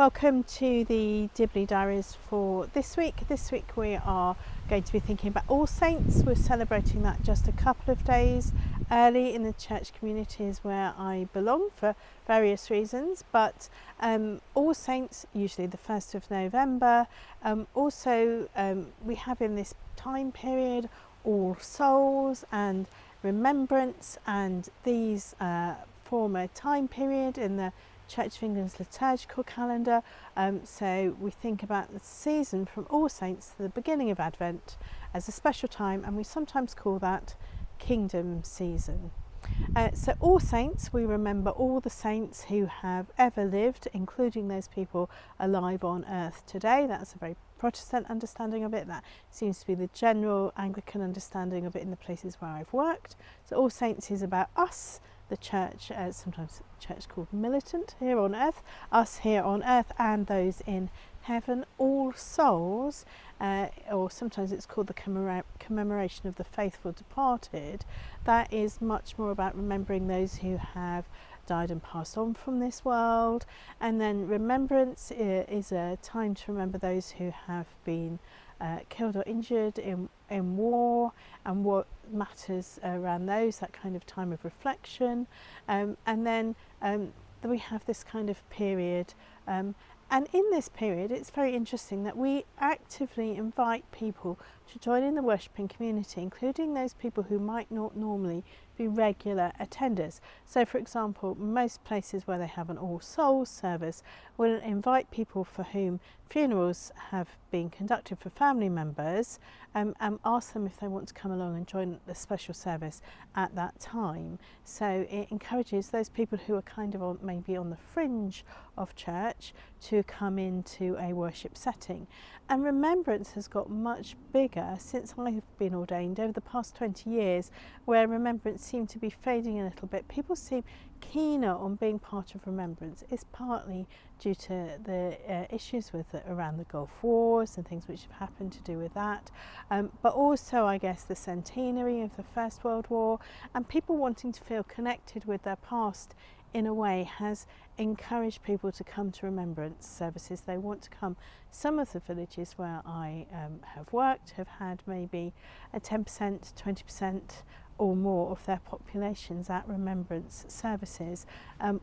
welcome to the Dibley Diaries for this week. This week we are going to be thinking about All Saints. We're celebrating that just a couple of days early in the church communities where I belong for various reasons, but All Saints, usually the 1st of November. We have in this time period All Souls and Remembrance, and these form a time period in the Church of England's liturgical calendar. So we think about the season from All Saints to the beginning of Advent as a special time, and we sometimes call that Kingdom season. So All Saints, we remember all the saints who have ever lived, including those people alive on earth today. That's a very Protestant understanding of it. That seems to be the general Anglican understanding of it in the places where I've worked. So All Saints is about us, the church, sometimes the church called militant here on earth, us here on earth and those in heaven. All Souls, or sometimes it's called the commemoration of the faithful departed. That is much more about remembering those who have died and passed on from this world. And then Remembrance is a time to remember those who have been killed or injured in war, and what matters around those, that kind of time of reflection. And then we have this kind of period, and in this period it's very interesting that we actively invite people to join in the worshipping community, including those people who might not normally be regular attenders. So for example, most places where they have an All Souls service will invite people for whom funerals have been conducted for family members, and ask them if they want to come along and join the special service at that time. So it encourages those people who are kind of maybe on the fringe of church to come into a worship setting. And Remembrance has got much bigger since I've been ordained over the past 20 years, where Remembrance seemed to be fading a little bit. People seem keener on being part of Remembrance. It's partly due to the issues around the Gulf Wars and things which have happened to do with that, but also I guess the centenary of the First World War, and people wanting to feel connected with their past in a way has encouraged people to come to Remembrance services. They want to come. Some of the villages where I have worked have had maybe a 10%, 20% or more of their populations at Remembrance services,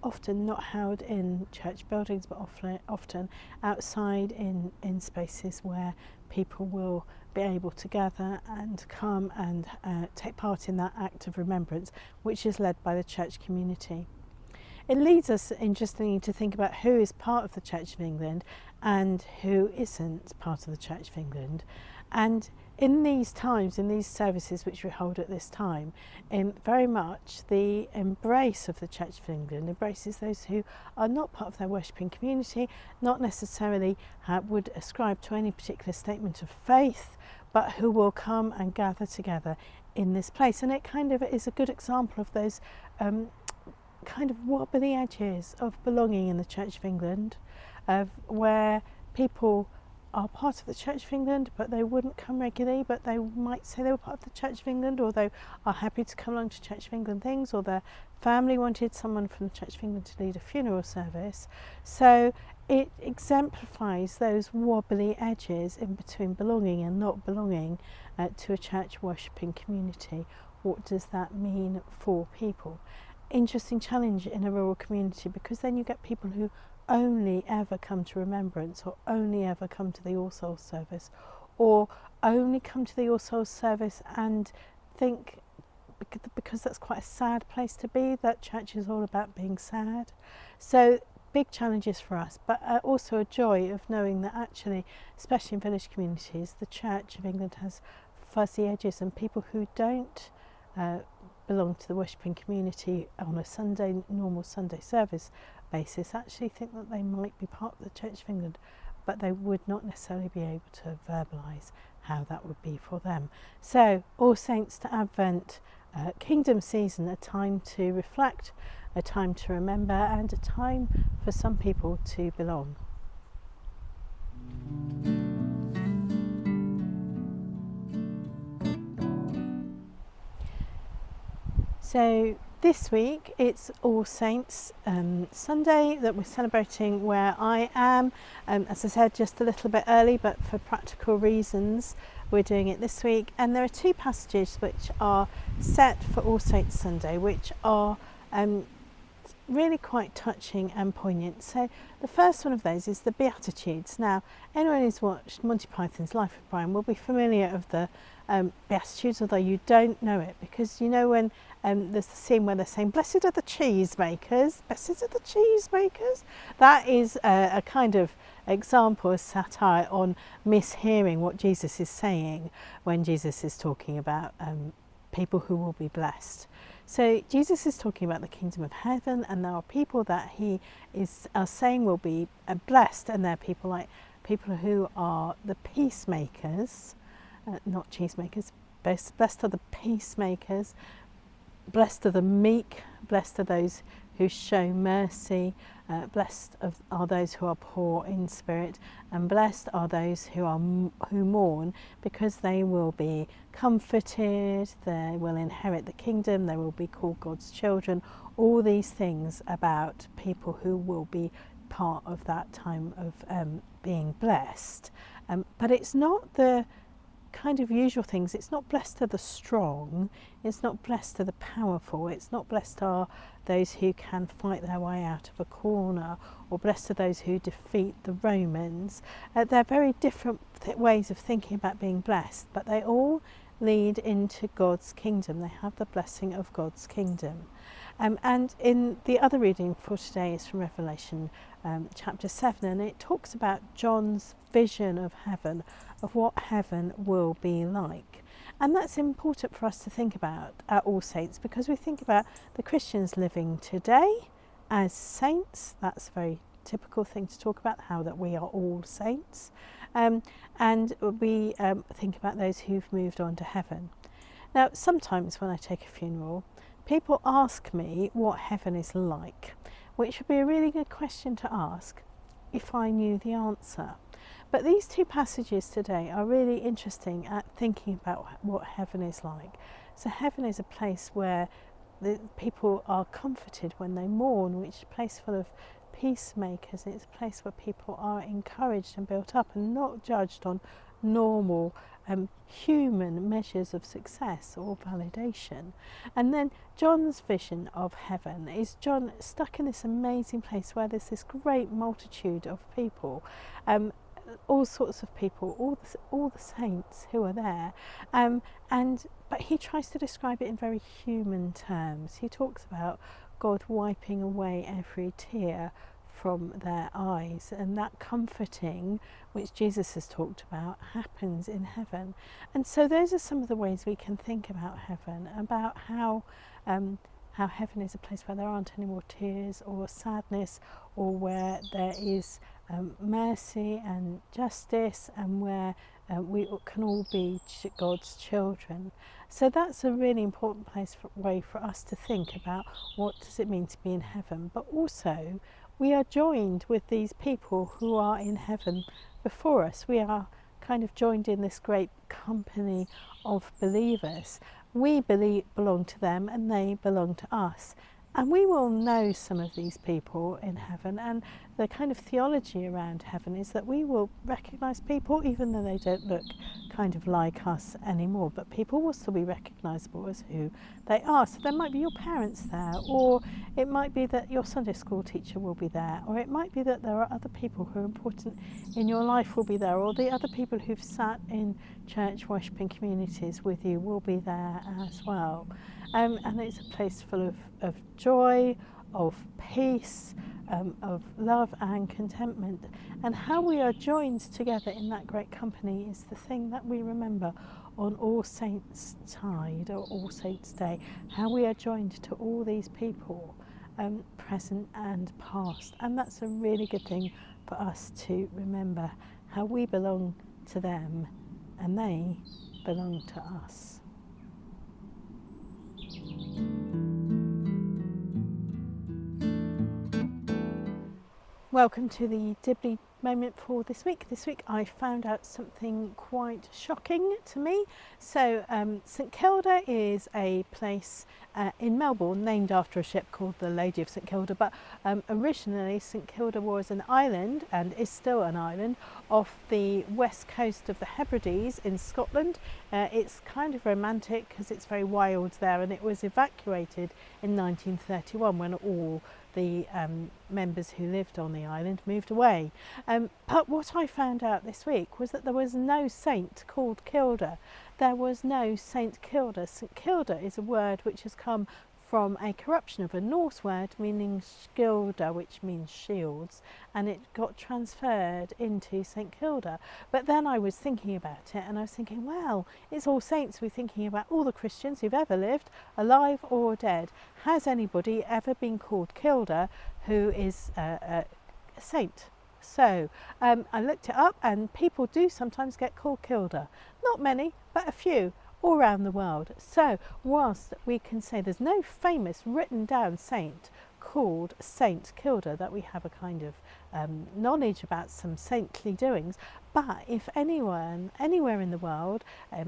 often not held in church buildings, but often outside in spaces where people will be able to gather and come and take part in that act of remembrance, which is led by the church community. It leads us, interestingly, to think about who is part of the Church of England and who isn't part of the Church of England. And in these times, in these services which we hold at this time, very much the embrace of the Church of England embraces those who are not part of their worshipping community, not necessarily would ascribe to any particular statement of faith, but who will come and gather together in this place. And it kind of is a good example of those kind of wobbly edges of belonging in the Church of England, where people are part of the Church of England but they wouldn't come regularly, but they might say they were part of the Church of England, or they are happy to come along to Church of England things, or their family wanted someone from the Church of England to lead a funeral service. So it exemplifies those wobbly edges in between belonging and not belonging to a church worshipping community. What does that mean for people? Interesting challenge in a rural community, because then you get people who only ever come to Remembrance, or only ever come to the All Souls service, or only come to the All Souls service and think, because that's quite a sad place to be, that church is all about being sad. So big challenges for us, but also a joy of knowing that actually, especially in village communities, the Church of England has fuzzy edges, and people who don't belong to the worshipping community on a normal Sunday service basis actually think that they might be part of the Church of England, but they would not necessarily be able to verbalise how that would be for them. So All Saints to Advent, Kingdom season, a time to reflect, a time to remember, and a time for some people to belong. So This week it's All Saints Sunday that we're celebrating where I am. As I said, just a little bit early, but for practical reasons we're doing it this week. And there are two passages which are set for All Saints Sunday, which are really quite touching and poignant. So the first one of those is the Beatitudes. Now, anyone who's watched Monty Python's Life of Brian will be familiar of the Beatitudes, although you don't know it, because you know when there's the scene where they're saying, "Blessed are the cheesemakers, blessed are the cheesemakers." That is a kind of example, a satire on mishearing what Jesus is saying when Jesus is talking about people who will be blessed. So Jesus is talking about the kingdom of heaven, and there are people that he is saying will be blessed, and they're people who are the peacemakers, not cheesemakers. Blessed are the peacemakers, blessed are the meek, blessed are those who show mercy, blessed are those who are poor in spirit, and blessed are those who mourn, because they will be comforted, they will inherit the kingdom, they will be called God's children. All these things about people who will be part of that time of being blessed. But it's not the kind of usual things. It's not blessed are the strong, it's not blessed are the powerful, it's not blessed are those who can fight their way out of a corner, or blessed are those who defeat the Romans. They're very different ways of thinking about being blessed, but they all lead into God's kingdom. They have the blessing of God's kingdom. And in the other reading for today is from Revelation chapter 7, and it talks about John's vision of heaven, of what heaven will be like. And that's important for us to think about at All Saints, because we think about the Christians living today as saints. That's a very typical thing to talk about, how that we are all saints. And we think about those who've moved on to heaven. Now, sometimes when I take a funeral, people ask me what heaven is like, which would be a really good question to ask if I knew the answer. But these two passages today are really interesting at thinking about what heaven is like. So heaven is a place where the people are comforted when they mourn, which is a place full of peacemakers. It's a place where people are encouraged and built up and not judged on normal human measures of success or validation. And then John's vision of heaven is John stuck in this amazing place where there's this great multitude of people, all sorts of people, all the saints who are there, but he tries to describe it in very human terms. He talks about God wiping away every tear from their eyes, and that comforting which Jesus has talked about happens in heaven. And so those are some of the ways we can think about heaven, about how heaven is a place where there aren't any more tears or sadness, or where there is mercy and justice, and where we can all be God's children. So that's a really important way for us to think about what does it mean to be in heaven. But also we are joined with these people who are in heaven before us. We are kind of joined in this great company of believers. We belong to them, and they belong to us. And we will know some of these people in heaven, and the kind of theology around heaven is that we will recognise people even though they don't look kind of like us anymore, but people will still be recognisable as who they are. So there might be your parents there, or it might be that your Sunday school teacher will be there, or it might be that there are other people who are important in your life will be there, or the other people who've sat in church worshipping communities with you will be there as well. And it's a place full of joy, of peace, of love and contentment. And how we are joined together in that great company is the thing that we remember on All Saints Tide, or All Saints Day. How we are joined to all these people, present and past. And that's a really good thing for us to remember, how we belong to them and they belong to us. Welcome to the Dibley moment for this week. This week I found out something quite shocking to me. So St Kilda is a place in Melbourne named after a ship called the Lady of St Kilda, but originally St Kilda was an island, and is still an island, off the west coast of the Hebrides in Scotland. It's kind of romantic because it's very wild there, and it was evacuated in 1931 when all the members who lived on the island moved away. But what I found out this week was that there was no saint called Kilda. There was no Saint Kilda. St Kilda is a word which has come from a corruption of a Norse word meaning skilda, which means shields, and it got transferred into St Kilda. But then I was thinking about it, and I was thinking, well, it's All Saints. We're thinking about all the Christians who've ever lived, alive or dead. Has anybody ever been called Kilda who is a saint? So I looked it up, and people do sometimes get called Kilda. Not many, but a few, all around the world. So whilst we can say there's no famous written down saint called Saint Kilda, that we have a kind of knowledge about some saintly doings, but if anyone anywhere in the world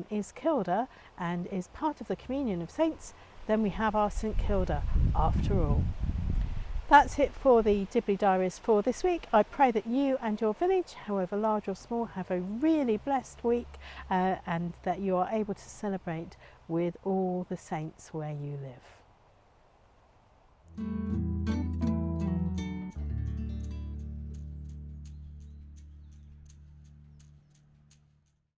is Kilda and is part of the communion of saints, then we have our St Kilda after all. That's it for the Dibley Diaries for this week. I pray that you and your village, however large or small, have a really blessed week, and that you are able to celebrate with all the saints where you live.